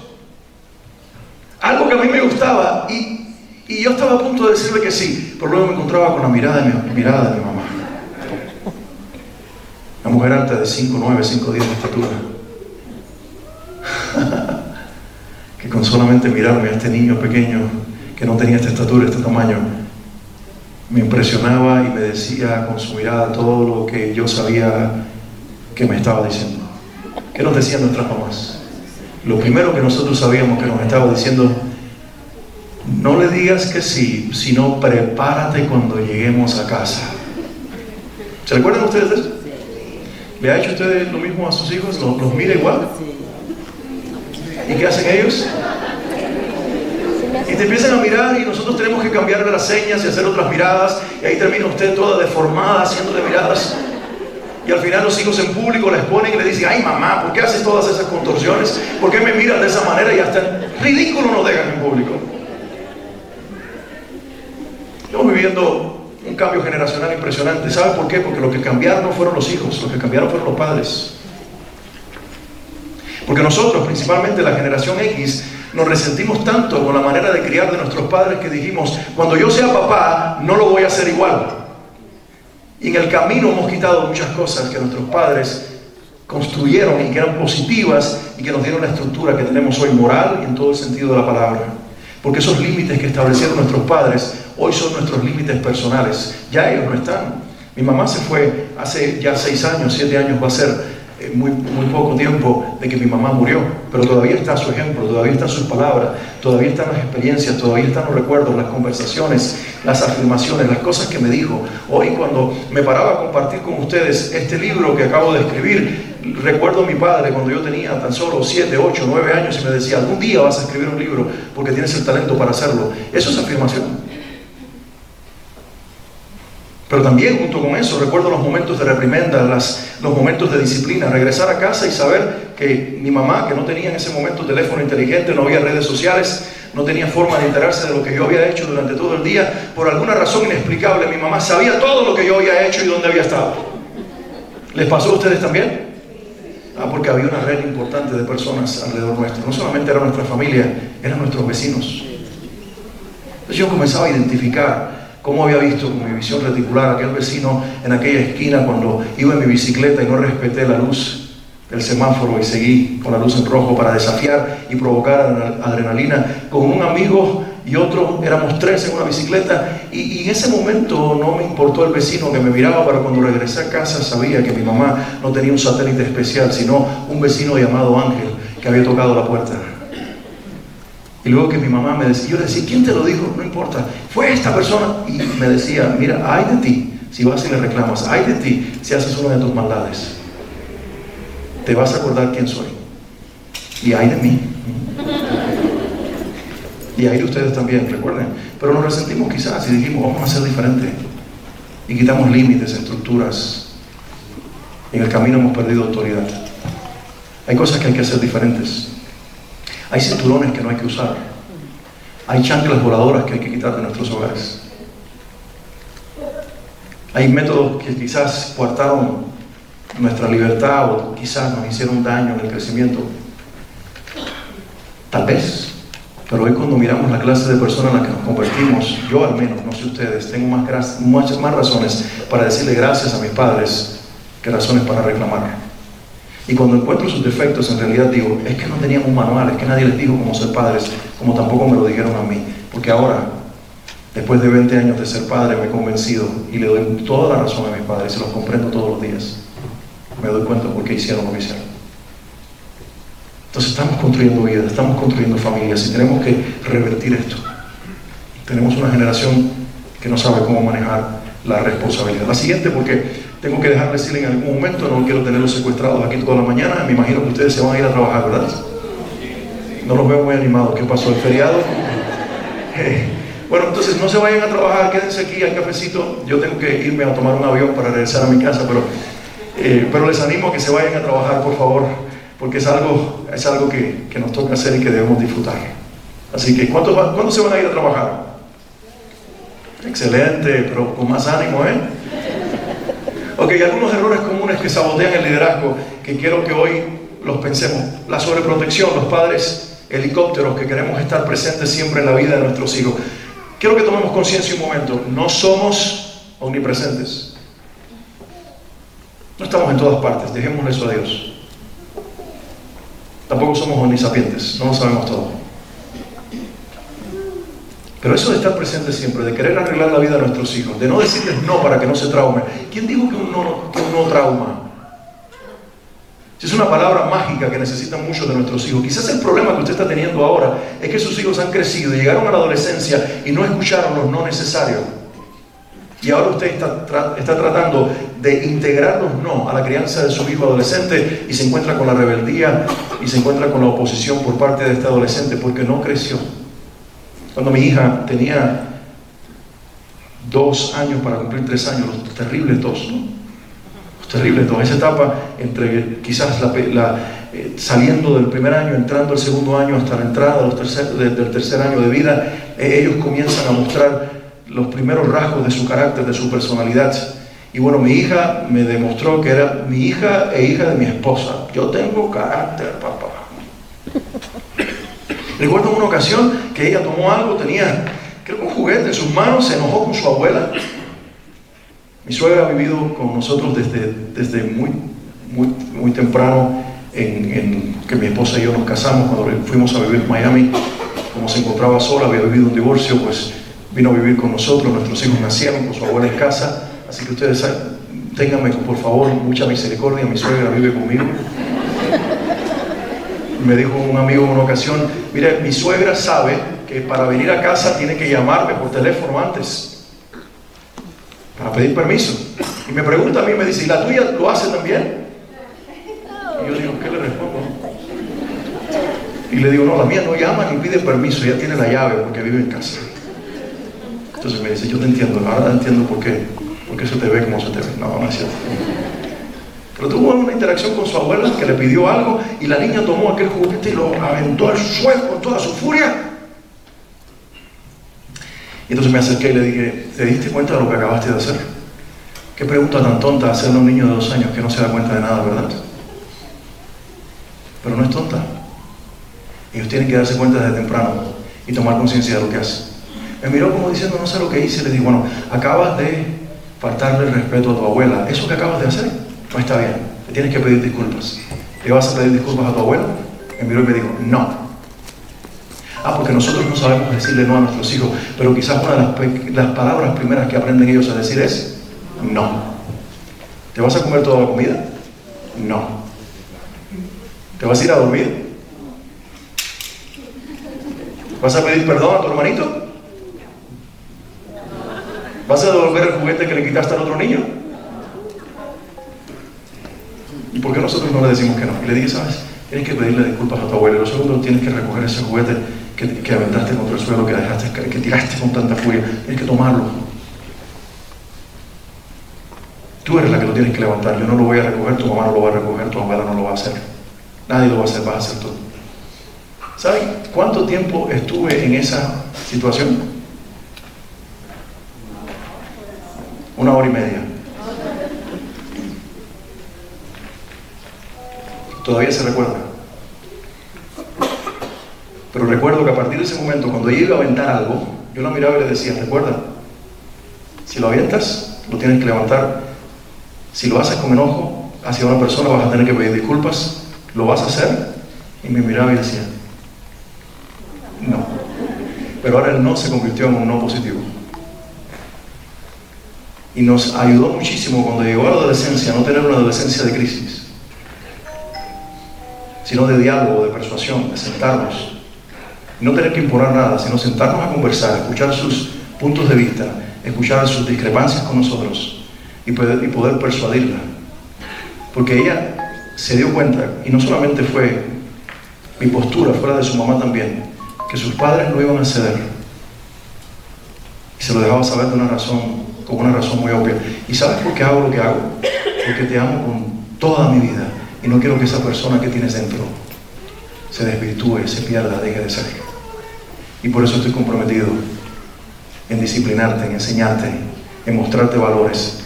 algo que a mí me gustaba, y yo estaba a punto de decirle que sí, pero luego me encontraba con la mirada de mi mamá. Una mujer alta de 5'9", 5'10" de estatura, que con solamente mirarme a este niño pequeño que no tenía esta estatura, este tamaño, me impresionaba y me decía con su mirada todo lo que yo sabía que me estaba diciendo. ¿Qué nos decían nuestras mamás? Lo primero que nosotros sabíamos que nos estaba diciendo: no le digas que sí, sino prepárate cuando lleguemos a casa. ¿Se recuerdan ustedes de eso? ¿Le ha hecho usted lo mismo a sus hijos? ¿Los mira igual? ¿Y qué hacen ellos? Y te empiezan a mirar y nosotros tenemos que cambiarle las señas y hacer otras miradas, y ahí termina usted toda deformada haciéndole miradas. Y al final los hijos en público les ponen y le dicen: ay mamá, ¿por qué haces todas esas contorsiones? ¿Por qué me miras de esa manera? Y hasta ridículo nos dejan en público. Estamos viviendo un cambio generacional impresionante. ¿Sabe por qué? Porque lo que cambiaron no fueron los hijos, lo que cambiaron fueron los padres. Porque nosotros, principalmente la generación X, nos resentimos tanto con la manera de criar de nuestros padres que dijimos: cuando yo sea papá, no lo voy a hacer igual. Y en el camino hemos quitado muchas cosas que nuestros padres construyeron y que eran positivas y que nos dieron la estructura que tenemos hoy, moral y en todo el sentido de la palabra. Porque esos límites que establecieron nuestros padres hoy son nuestros límites personales. Ya ellos no están. Mi mamá se fue hace ya 6 años, 7 años va a ser muy poco tiempo de que mi mamá murió, pero todavía está su ejemplo, todavía están sus palabras, todavía están las experiencias, todavía están los recuerdos, las conversaciones, las afirmaciones, las cosas que me dijo. Hoy cuando me paraba a compartir con ustedes este libro que acabo de escribir, recuerdo a mi padre cuando yo tenía tan solo 7, 8, 9 años y me decía: algún día vas a escribir un libro porque tienes el talento para hacerlo. Eso es afirmación. Pero también junto con eso recuerdo los momentos de reprimenda, los momentos de disciplina, regresar a casa y saber que mi mamá, que no tenía en ese momento teléfono inteligente, no había redes sociales, no tenía forma de enterarse de lo que yo había hecho durante todo el día, por alguna razón inexplicable mi mamá sabía todo lo que yo había hecho y dónde había estado. ¿Les pasó a ustedes también? Porque había una red importante de personas alrededor nuestro. No solamente era nuestra familia, eran nuestros vecinos. Entonces yo comenzaba a identificar cómo había visto con mi visión reticular aquel vecino en aquella esquina cuando iba en mi bicicleta y no respeté la luz del semáforo y seguí con la luz en rojo para desafiar y provocar adrenalina con un amigo y otro. Éramos 3 en una bicicleta y en ese momento no me importó el vecino que me miraba, pero cuando regresé a casa sabía que mi mamá no tenía un satélite especial, sino un vecino llamado Ángel que había tocado la puerta. Y luego que mi mamá me decía, yo le decía: ¿quién te lo dijo? No importa, fue esta persona. Y me decía: mira, ay de ti si vas y le reclamas, ay de ti si haces una de tus maldades, te vas a acordar quién soy, y ay de mí, y ay de ustedes también, recuerden. Pero nos resentimos quizás y dijimos: vamos a ser diferentes, y quitamos límites, estructuras. En el camino hemos perdido autoridad. Hay cosas que hay que hacer diferentes. Hay cinturones que no hay que usar. Hay chanclas voladoras que hay que quitar de nuestros hogares. Hay métodos que quizás coartaron nuestra libertad o quizás nos hicieron daño en el crecimiento. Tal vez. Pero hoy cuando miramos la clase de personas en la que nos convertimos, yo al menos, no sé ustedes, tengo muchas más razones para decirle gracias a mis padres que razones para reclamar. Y cuando encuentro sus defectos, en realidad digo: es que no tenían un manual, es que nadie les dijo cómo ser padres, como tampoco me lo dijeron a mí. Porque ahora, después de 20 años de ser padre, me he convencido y le doy toda la razón a mis padres y los comprendo todos los días. Me doy cuenta por qué hicieron lo que hicieron. Entonces estamos construyendo vida, estamos construyendo familias y tenemos que revertir esto. Tenemos una generación que no sabe cómo manejar la responsabilidad. La siguiente, porque tengo que dejarles ir en algún momento, no quiero tenerlos secuestrados aquí toda la mañana. Me imagino que ustedes se van a ir a trabajar, ¿verdad? No los veo muy animados. ¿Qué pasó? ¿El feriado? Bueno, entonces no se vayan a trabajar, quédense aquí al cafecito. Yo tengo que irme a tomar un avión para regresar a mi casa, pero les animo a que se vayan a trabajar, por favor, porque es algo que nos toca hacer y que debemos disfrutar. Así que, ¿cuándo se van a ir a trabajar? Excelente, pero con más ánimo, ¿eh? Ok, algunos errores comunes que sabotean el liderazgo que quiero que hoy los pensemos. La sobreprotección, los padres helicópteros que queremos estar presentes siempre en la vida de nuestros hijos. Quiero que tomemos conciencia un momento. No somos omnipresentes. No estamos en todas partes, dejémosle eso a Dios. Tampoco somos omnisapientes, no lo sabemos todo. Pero eso de estar presente siempre, de querer arreglar la vida de nuestros hijos, de no decirles no para que no se traumen. ¿Quién dijo que un no trauma? Si es una palabra mágica que necesitan muchos de nuestros hijos. Quizás el problema que usted está teniendo ahora es que sus hijos han crecido y llegaron a la adolescencia y no escucharon los no necesarios. Y ahora usted está tratando de integrarlos no a la crianza de su hijo adolescente y se encuentra con la rebeldía y se encuentra con la oposición por parte de este adolescente porque no creció. Cuando mi hija tenía 2 años para cumplir 3 años, los terribles 2, ¿no? Los terribles 2, esa etapa entre quizás saliendo del primer año, entrando al segundo año hasta la entrada del tercer año de vida, ellos comienzan a mostrar los primeros rasgos de su carácter, de su personalidad. Y bueno, mi hija me demostró que era mi hija e hija de mi esposa. Yo tengo carácter, papá. Recuerdo una ocasión que ella tomó algo, tenía, creo que un juguete en sus manos, se enojó con su abuela. Mi suegra ha vivido con nosotros desde muy temprano, que mi esposa y yo nos casamos. Cuando fuimos a vivir en Miami, como se encontraba sola, había vivido un divorcio, pues vino a vivir con nosotros. Nuestros hijos nacieron con su abuela en casa, así que ustedes ténganme por favor mucha misericordia. Mi suegra vive conmigo. Me dijo un amigo en una ocasión: mire, mi suegra sabe que para venir a casa tiene que llamarme por teléfono antes para pedir permiso. Y me pregunta a mí, me dice: ¿y la tuya lo hace también? Y yo digo: ¿qué le respondo? Y le digo: no, la mía no llama ni pide permiso, ella tiene la llave porque vive en casa. Entonces me dice: yo te entiendo, ahora entiendo por qué se te ve como se te ve. No, no es cierto. Pero tuvo una interacción con su abuela que le pidió algo y la niña tomó aquel juguete y lo aventó al suelo con toda su furia. Y entonces me acerqué y le dije: ¿te diste cuenta de lo que acabaste de hacer? Qué pregunta tan tonta hacerle a un niño de 2 años que no se da cuenta de nada, ¿verdad? Pero no es tonta. Ellos tienen que darse cuenta desde temprano y tomar conciencia de lo que hacen. Me miró como diciendo: no sé lo que hice. Le dije: bueno, acabas de faltarle el respeto a tu abuela. Eso que acabas de hacer no está bien. Te tienes que pedir disculpas. ¿Le vas a pedir disculpas a tu abuela? Me miró y me dijo: no. Porque nosotros no sabemos decirle no a nuestros hijos, pero quizás una de las palabras primeras que aprenden ellos a decir es no. ¿Te vas a comer toda la comida? No. ¿Te vas a ir a dormir? ¿Vas a pedir perdón a tu hermanito? ¿Vas a devolver el juguete que le quitaste al otro niño? ¿Y por qué nosotros no le decimos que no? Y le dije: ¿sabes? Tienes que pedirle disculpas a tu abuelo. Y lo segundo, tienes que recoger ese juguete que aventaste contra el suelo, que tiraste con tanta furia. Tienes que tomarlo. Tú eres la que lo tienes que levantar. Yo no lo voy a recoger, tu mamá no lo va a recoger, tu abuela no lo va a hacer. Nadie lo va a hacer, vas a hacer tú. ¿Saben cuánto tiempo estuve en esa situación? 1 hora y media. Todavía se recuerda. Pero recuerdo que a partir de ese momento, cuando ella iba a aventar algo, yo la miraba y le decía: recuerda, si lo avientas, lo tienes que levantar. Si lo haces con enojo hacia una persona, vas a tener que pedir disculpas. ¿Lo vas a hacer? Y me miraba y decía: no. Pero ahora el no se convirtió en un no positivo. Y nos ayudó muchísimo cuando llegó a la adolescencia a no tener una adolescencia de crisis, sino de diálogo, de persuasión, de sentarnos. No tener que imponer nada, sino sentarnos a conversar, escuchar sus puntos de vista, escuchar sus discrepancias con nosotros y poder persuadirla. Porque ella se dio cuenta, y no solamente fue mi postura, fuera de su mamá también, que sus padres no iban a ceder. Y se lo dejaba saber con una razón muy obvia. ¿Y sabes por qué hago lo que hago? Porque te amo con toda mi vida y no quiero que esa persona que tienes dentro se desvirtúe, se pierda, deje de ser. Y por eso estoy comprometido en disciplinarte, en enseñarte, en mostrarte valores,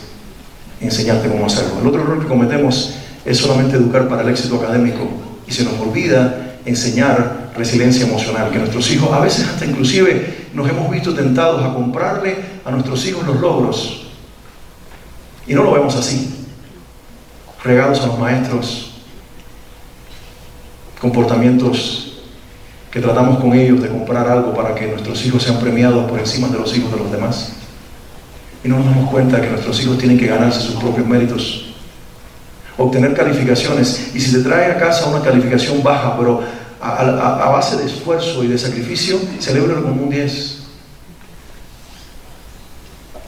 en enseñarte cómo hacerlo. El otro error que cometemos es solamente educar para el éxito académico y se nos olvida enseñar resiliencia emocional, que nuestros hijos, a veces hasta inclusive nos hemos visto tentados a comprarle a nuestros hijos los logros y no lo vemos así. Regalos a los maestros, comportamientos que tratamos con ellos de comprar algo para que nuestros hijos sean premiados por encima de los hijos de los demás. Y no nos damos cuenta que nuestros hijos tienen que ganarse sus propios méritos, obtener calificaciones. Y si te trae a casa una calificación baja, pero a base de esfuerzo y de sacrificio, celébralo como un 10.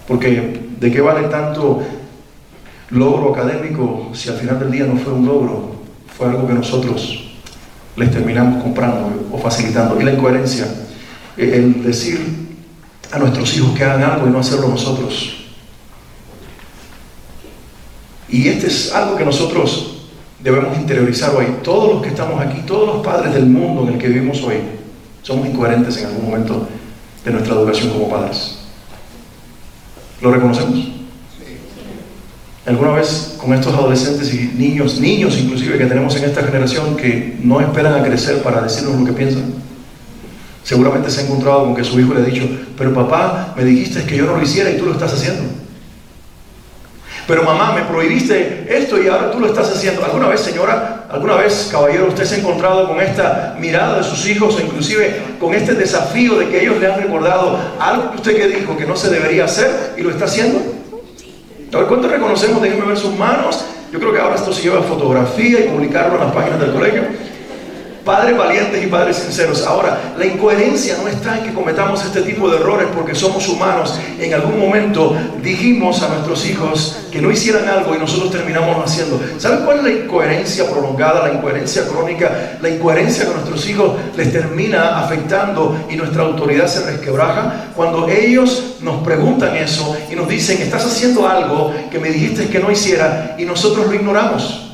Porque ¿de qué vale tanto logro académico si al final del día no fue un logro? Fue algo que nosotros les terminamos comprando o facilitando. Y la incoherencia, el decir a nuestros hijos que hagan algo y no hacerlo nosotros. Y este es algo que nosotros debemos interiorizar hoy. Todos los que estamos aquí, todos los padres del mundo en el que vivimos hoy, somos incoherentes en algún momento de nuestra educación como padres. ¿Lo reconocemos? ¿Alguna vez con estos adolescentes y niños inclusive que tenemos en esta generación que no esperan a crecer para decirnos lo que piensan? Seguramente se ha encontrado con que su hijo le ha dicho: pero papá, me dijiste que yo no lo hiciera y tú lo estás haciendo. Pero mamá, me prohibiste esto y ahora tú lo estás haciendo. ¿Alguna vez, señora, alguna vez, caballero, usted se ha encontrado con esta mirada de sus hijos o inclusive con este desafío de que ellos le han recordado algo que usted que dijo que no se debería hacer y lo está haciendo? A ver, ¿cuántos reconocemos? Déjenme ver sus manos. Yo creo que ahora esto se lleva a fotografía y publicarlo en las páginas del colegio. Padres valientes y padres sinceros. Ahora, la incoherencia no está en que cometamos este tipo de errores porque somos humanos. En algún momento dijimos a nuestros hijos que no hicieran algo y nosotros terminamos haciendo. ¿Saben cuál es la incoherencia prolongada, la incoherencia crónica? La incoherencia que a nuestros hijos les termina afectando y nuestra autoridad se resquebraja cuando ellos nos preguntan eso y nos dicen: estás haciendo algo que me dijiste que no hiciera, y nosotros lo ignoramos.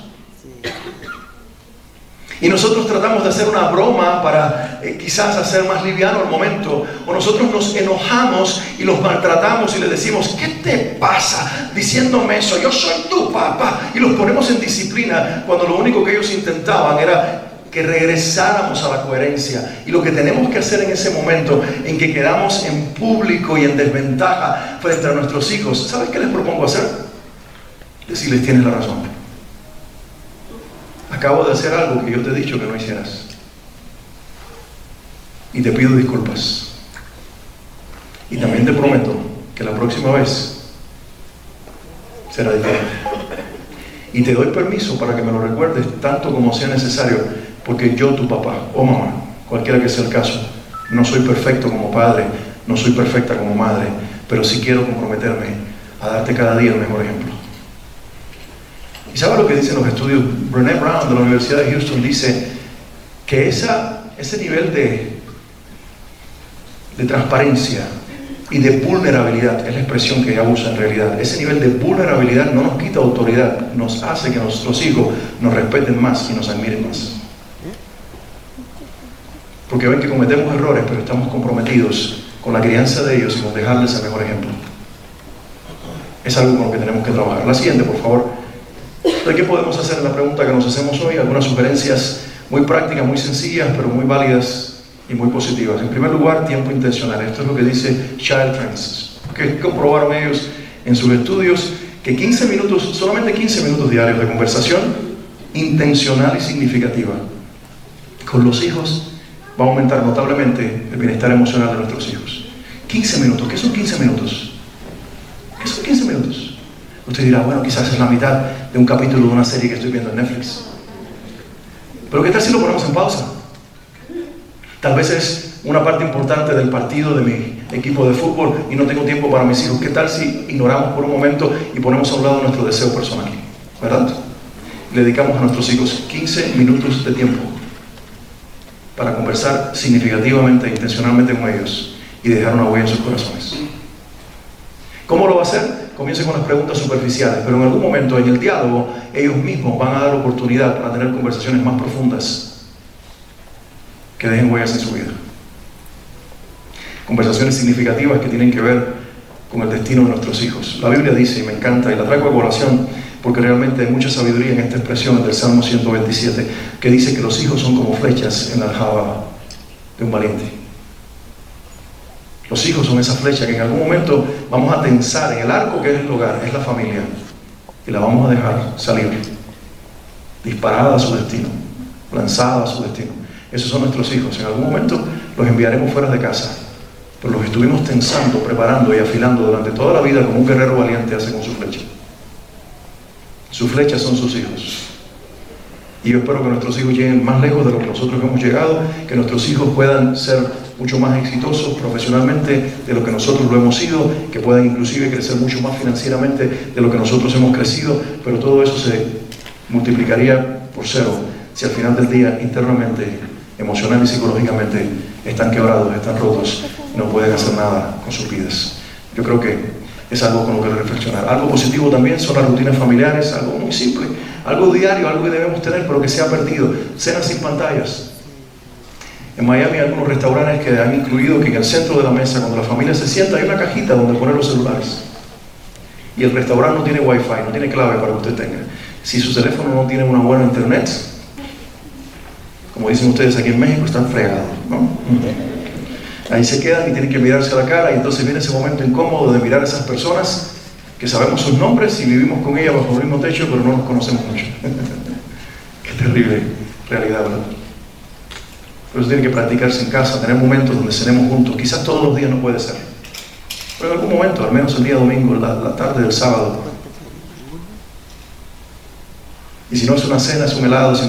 Y nosotros tratamos de hacer una broma para quizás hacer más liviano el momento. O nosotros nos enojamos y los maltratamos y les decimos: ¿qué te pasa diciéndome eso? Yo soy tu papá. Y los ponemos en disciplina cuando lo único que ellos intentaban era que regresáramos a la coherencia. Y lo que tenemos que hacer en ese momento en que quedamos en público y en desventaja frente a nuestros hijos, ¿sabes qué les propongo hacer? Decirles: tienes la razón. Acabo de hacer algo que yo te he dicho que no hicieras. Y te pido disculpas. Y también te prometo que la próxima vez será diferente. Y te doy permiso para que me lo recuerdes tanto como sea necesario, porque yo, tu papá o mamá, cualquiera que sea el caso, no soy perfecto como padre, no soy perfecta como madre, pero sí quiero comprometerme a darte cada día el mejor ejemplo. ¿Y sabe lo que dicen los estudios? Brené Brown de la Universidad de Houston dice que ese nivel de transparencia y de vulnerabilidad, es la expresión que ella usa en realidad, ese nivel de vulnerabilidad no nos quita autoridad, nos hace que nuestros hijos nos respeten más y nos admiren más. Porque ven que cometemos errores, pero estamos comprometidos con la crianza de ellos y con dejarles el mejor ejemplo. Es algo con lo que tenemos que trabajar. La siguiente, por favor. ¿Qué podemos hacer? La pregunta que nos hacemos hoy, algunas sugerencias muy prácticas, muy sencillas, pero muy válidas y muy positivas. En primer lugar, tiempo intencional. Esto es lo que dice Child Trends, que comprobaron ellos en sus estudios, que 15 minutos, solamente 15 minutos diarios de conversación intencional y significativa con los hijos va a aumentar notablemente el bienestar emocional de nuestros hijos. 15 minutos. ¿Qué son 15 minutos? ¿Qué son 15 minutos? Usted dirá: bueno, quizás es la mitad de un capítulo de una serie que estoy viendo en Netflix. Pero ¿qué tal si lo ponemos en pausa? Tal vez es una parte importante del partido de mi equipo de fútbol y no tengo tiempo para mis hijos. ¿Qué tal si ignoramos por un momento y ponemos a un lado nuestro deseo personal? ¿Verdad? Le dedicamos a nuestros hijos 15 minutos de tiempo para conversar significativamente e intencionalmente con ellos y dejar una huella en sus corazones. ¿Cómo lo va a hacer? Comience con las preguntas superficiales, pero en algún momento en el diálogo ellos mismos van a dar oportunidad para tener conversaciones más profundas que dejen huellas en su vida. Conversaciones significativas que tienen que ver con el destino de nuestros hijos. La Biblia dice, y me encanta, y la traigo a colación porque realmente hay mucha sabiduría en esta expresión del Salmo 127, que dice que los hijos son como flechas en la aljaba de un valiente. Los hijos son esa flecha que en algún momento vamos a tensar en el arco que es el hogar, es la familia, y la vamos a dejar salir, disparada a su destino, lanzada a su destino. Esos son nuestros hijos. En algún momento los enviaremos fuera de casa, pero los estuvimos tensando, preparando y afilando durante toda la vida como un guerrero valiente hace con su flecha. Sus flechas son sus hijos. Y yo espero que nuestros hijos lleguen más lejos de lo que nosotros hemos llegado, que nuestros hijos puedan ser mucho más exitosos profesionalmente de lo que nosotros lo hemos sido, que puedan inclusive crecer mucho más financieramente de lo que nosotros hemos crecido, pero todo eso se multiplicaría por cero si al final del día internamente, emocional y psicológicamente están quebrados, están rotos y no pueden hacer nada con sus vidas. Yo creo que es algo con lo que reflexionar. Algo positivo también son las rutinas familiares, algo muy simple, algo diario, algo que debemos tener pero que se ha perdido. Cenas sin pantallas. En Miami hay algunos restaurantes que han incluido que en el centro de la mesa, cuando la familia se sienta, hay una cajita donde poner los celulares. Y el restaurante no tiene wifi, no tiene clave para que usted tenga. Si su teléfono no tiene una buena internet, como dicen ustedes aquí en México, están fregados, ¿no? Ahí se quedan y tienen que mirarse a la cara, y entonces viene ese momento incómodo de mirar a esas personas que sabemos sus nombres y vivimos con ellas bajo el mismo techo, pero no los conocemos mucho. Qué terrible realidad, ¿verdad? Por eso tiene que practicarse en casa, tener momentos donde cenemos juntos. Quizás todos los días no puede ser, pero en algún momento, al menos el día domingo, la tarde del sábado. Y si no es una cena, es un helado. Si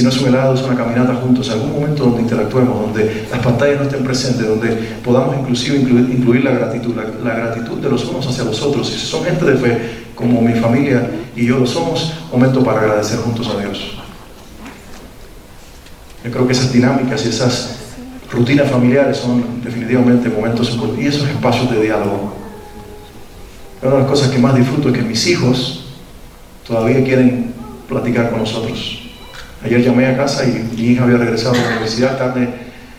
no es un helado, es una caminata juntos. Algún momento donde interactuemos, donde las pantallas no estén presentes, donde podamos inclusive incluir la gratitud de los unos hacia los otros. Y si son gente de fe, como mi familia y yo lo somos, momento para agradecer juntos a Dios. Yo creo que esas dinámicas y esas rutinas familiares son definitivamente momentos importantes, y esos espacios de diálogo. Una de las cosas que más disfruto es que mis hijos todavía quieren platicar con nosotros. Ayer llamé a casa y mi hija había regresado a la universidad tarde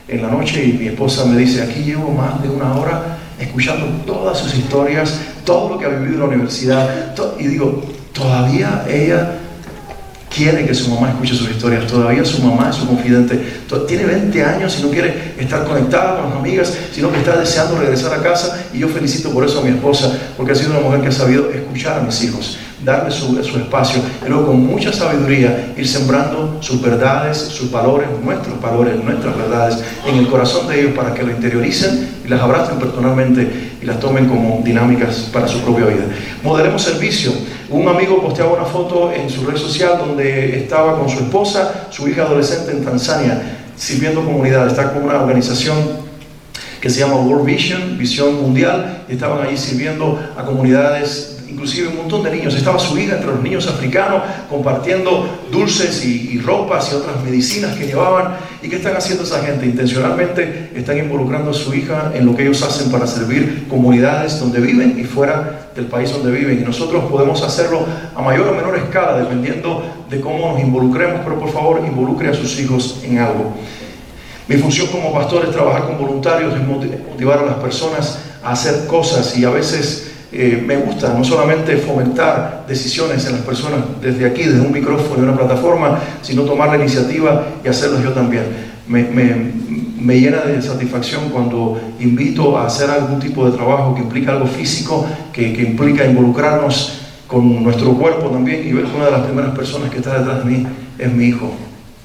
en la noche y mi esposa me dice: aquí llevo más de una hora escuchando todas sus historias, todo lo que ha vivido en la universidad, y digo, todavía ella quiere que su mamá escuche sus historias, todavía su mamá es su confidente, tiene 20 años y no quiere estar conectada con las amigas, sino que está deseando regresar a casa, y yo felicito por eso a mi esposa, porque ha sido una mujer que ha sabido escuchar a mis hijos, darle su espacio, y luego con mucha sabiduría ir sembrando sus verdades, sus valores, nuestras verdades en el corazón de ellos, para que lo interioricen y las abracen personalmente y las tomen como dinámicas para su propia vida. Modelemos servicio. Un amigo posteaba una foto en su red social donde estaba con su esposa, su hija adolescente en Tanzania, sirviendo comunidad. Está con una organización que se llama World Vision, Visión Mundial, y estaban allí sirviendo a comunidades, inclusive un montón de niños. Estaba su hija entre los niños africanos compartiendo dulces y ropas y otras medicinas que llevaban. ¿Y qué están haciendo esa gente? Intencionalmente están involucrando a su hija en lo que ellos hacen para servir comunidades donde viven y fuera del país donde viven. Y nosotros podemos hacerlo a mayor o menor escala dependiendo de cómo nos involucremos, pero por favor involucre a sus hijos en algo. Mi función como pastor es trabajar con voluntarios, es motivar a las personas a hacer cosas, y a veces me gusta no solamente fomentar decisiones en las personas desde aquí, desde un micrófono y una plataforma, sino tomar la iniciativa y hacerlo yo también. Me llena de satisfacción cuando invito a hacer algún tipo de trabajo que implica algo físico, que implica involucrarnos con nuestro cuerpo también, y ver que una de las primeras personas que está detrás de mí es mi hijo.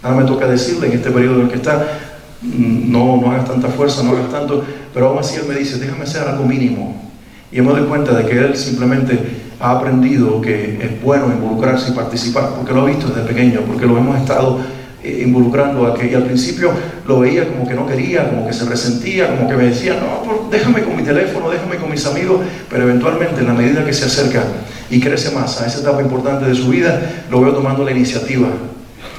Ahora me toca decirle, en este periodo en el que está, no hagas tanta fuerza, no hagas tanto, pero aún así él me dice: déjame hacer algo mínimo. Y me doy cuenta de que él simplemente ha aprendido que es bueno involucrarse y participar, porque lo ha visto desde pequeño, porque lo hemos estado involucrando a que, y al principio lo veía como que no quería, como que se resentía, como que me decía: no, déjame con mi teléfono, déjame con mis amigos, pero eventualmente, en la medida que se acerca y crece más a esa etapa importante de su vida, lo veo tomando la iniciativa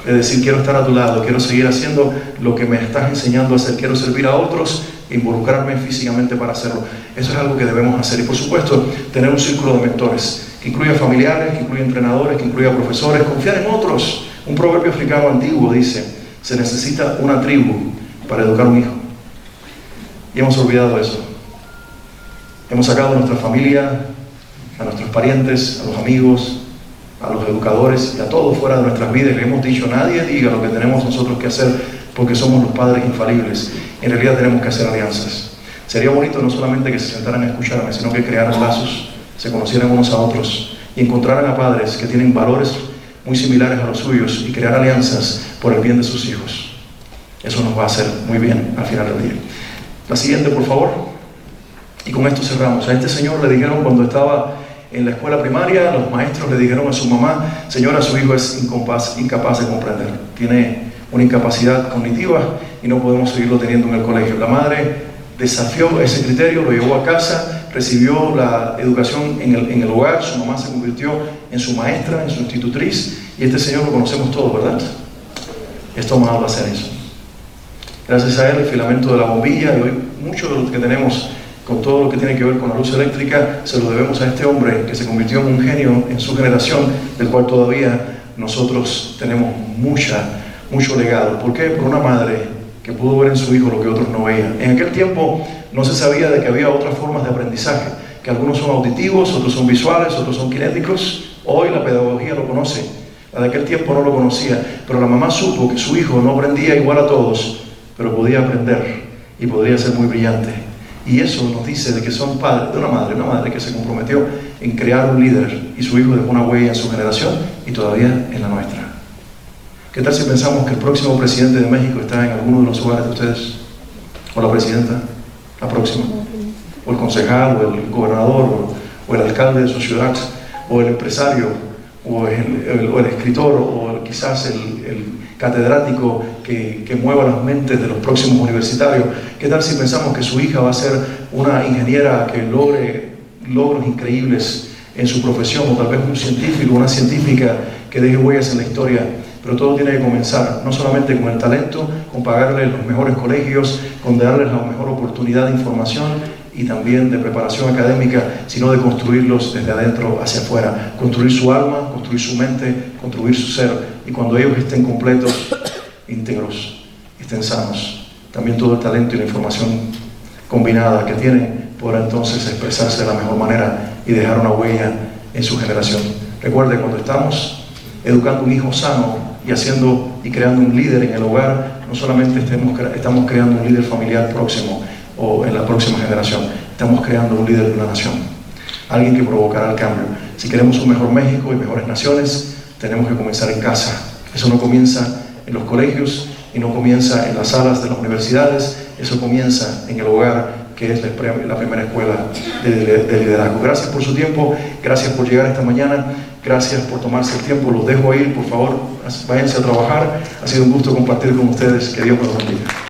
de decir: quiero estar a tu lado, quiero seguir haciendo lo que me estás enseñando a hacer, quiero servir a otros, involucrarme físicamente para hacerlo. Eso es algo que debemos hacer. Y por supuesto, tener un círculo de mentores, que incluya familiares, que incluya entrenadores, que incluya profesores, confiar en otros. Un proverbio africano antiguo dice: se necesita una tribu para educar un hijo. Y hemos olvidado eso. Hemos sacado a nuestra familia, a nuestros parientes, a los amigos, a los educadores y a todos fuera de nuestras vidas, y le hemos dicho: nadie diga lo que tenemos nosotros que hacer, porque somos los padres infalibles. En realidad tenemos que hacer alianzas. Sería bonito no solamente que se sentaran a escucharme, sino que crearan lazos, se conocieran unos a otros y encontraran a padres que tienen valores muy similares a los suyos, y crear alianzas por el bien de sus hijos. Eso nos va a hacer muy bien al final del día. La siguiente, por favor. Y con esto cerramos. A este señor le dijeron, cuando estaba en la escuela primaria, los maestros le dijeron a su mamá: señora, su hijo es incapaz de comprender, tiene una incapacidad cognitiva y no podemos seguirlo teniendo en el colegio. La madre desafió ese criterio, lo llevó a casa, recibió la educación en el hogar, su mamá se convirtió en su maestra, en su institutriz, y este señor lo conocemos todos, ¿verdad? Es Thomas Alva Edison. Gracias a él, el filamento de la bombilla, y hoy mucho de lo que tenemos con todo lo que tiene que ver con la luz eléctrica, se lo debemos a este hombre que se convirtió en un genio en su generación, del cual todavía nosotros tenemos mucho legado. ¿Por qué? Por una madre que pudo ver en su hijo lo que otros no veían. En aquel tiempo no se sabía de que había otras formas de aprendizaje, que algunos son auditivos, otros son visuales, otros son kinéticos. Hoy la pedagogía lo conoce, la de aquel tiempo no lo conocía, pero la mamá supo que su hijo no aprendía igual a todos, pero podía aprender y podría ser muy brillante. Y eso nos dice de que son padres de una madre que se comprometió en crear un líder, y su hijo dejó una huella en su generación y todavía en la nuestra. ¿Qué tal si pensamos que el próximo presidente de México está en alguno de los hogares de ustedes? ¿O la presidenta? ¿La próxima? ¿O el concejal, o el gobernador, o el alcalde de su ciudad, o el empresario, o el escritor, o quizás el catedrático que mueva las mentes de los próximos universitarios? ¿Qué tal si pensamos que su hija va a ser una ingeniera que logre logros increíbles en su profesión, o tal vez un científico, una científica que deje huellas en la historia? Pero todo tiene que comenzar, no solamente con el talento, con pagarles los mejores colegios, con darles la mejor oportunidad de información y también de preparación académica, sino de construirlos desde adentro hacia afuera, construir su alma, construir su mente, construir su ser, y cuando ellos estén completos, íntegros, estén sanos, también todo el talento y la información combinada que tienen podrá entonces expresarse de la mejor manera y dejar una huella en su generación. Recuerde, cuando estamos educando un hijo sano y creando un líder en el hogar, no solamente estamos creando un líder familiar próximo o en la próxima generación, estamos creando un líder de una nación, alguien que provocará el cambio. Si queremos un mejor México y mejores naciones, tenemos que comenzar en casa. Eso no comienza en los colegios y no comienza en las salas de las universidades, eso comienza en el hogar, que es la primera escuela de liderazgo. Gracias por su tiempo, gracias por llegar esta mañana, gracias por tomarse el tiempo. Los dejo ir, por favor, váyanse a trabajar. Ha sido un gusto compartir con ustedes. Que Dios los bendiga.